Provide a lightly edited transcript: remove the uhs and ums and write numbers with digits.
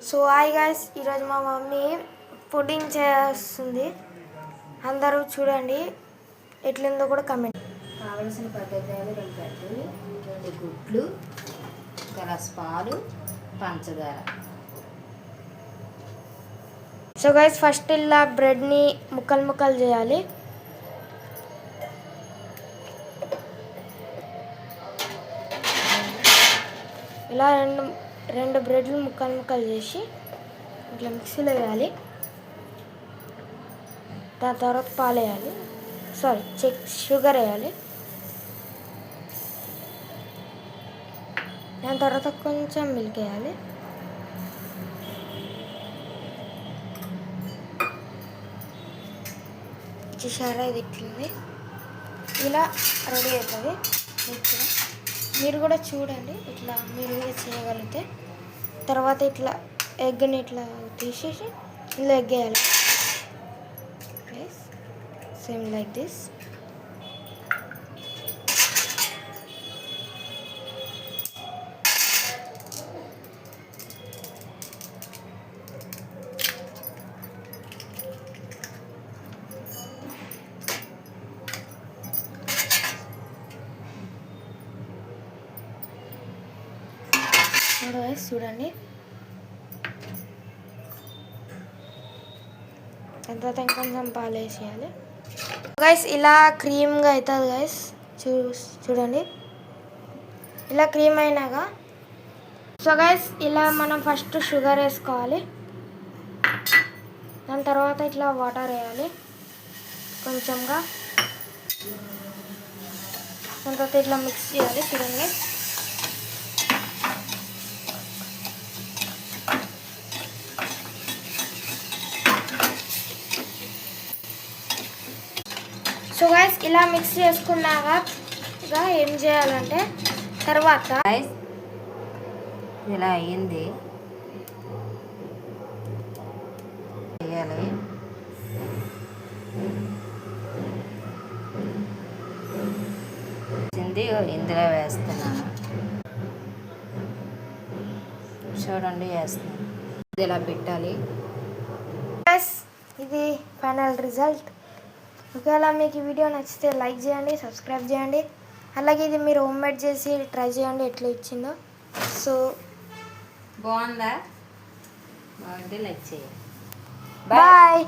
So hi guys, ఈరోజు మా mummy pudding చేస్తుంది. అందరూ చూడండి ఎట్లుందో కూడా కమెంట్. కావలసిన పదార్థాలు 2 బ్రెడ్లు, 2 గుడ్లు, గ్లాస్ పాలు, పంచదార. సో గైస్, ఫస్ట్ ఇలా బ్రెడ్ని ముక్కలు ముక్కలు చేయాలి. ఇలా రెండు బ్రెడ్లు ముక్కలు ముక్కలు చేసి ఇట్లా మిక్సీలో వేయాలి. దాని తర్వాత పాలు వేయాలి, షుగర్ వేయాలి. దాని తర్వాత కొంచెం మిల్క్ వేయాలి. చూసారా, ఇది ఇట్లుంది. ఇలా రెడీ అవుతుంది. మీరు కూడా చూడండి, ఇట్లా మీరు కూడా చేయగలిగితే. తర్వాత ఇట్లా ఎగ్ని ఇట్లా తీసేసి ఇందులో ఎగ్ వేయాలి. Same like this. చూడండి, తర్వాత ఇంకొంచెం పాలు వేసేయాలి. గైస్, ఇలా క్రీమ్గా అవుతుంది గైస్. చూడండి, ఇలా క్రీమ్ అయినాక సో గైస్, ఇలా మనం ఫస్ట్ షుగర్ వేసుకోవాలి. దాని తర్వాత ఇట్లా వాటర్ వేయాలి కొంచెంగా. దాని తర్వాత ఇట్లా మిక్స్ చేయాలి. చూడండి, సో గైస్, ఇలా మిక్స్ చేసుకున్నాక ఏం చేయాలంటే తర్వాత ఇలా అయ్యింది వేయాలి. ఇందులో వేస్తున్నాను. చూడండి, వేస్తున్నాను. ఇలా పెట్టాలి. ఇది ఫైనల్ రిజల్ట్. ఒకవేళ మీకు ఈ వీడియో నచ్చితే లైక్ చేయండి, సబ్స్క్రైబ్ చేయండి. అలాగే ఇది మీరు హోమ్మేడ్ చేసి ట్రై చేయండి ఎట్లా ఇచ్చిందో. సో బాగుందా? బాగుంటే లైక్ చేయండి. బాయ్.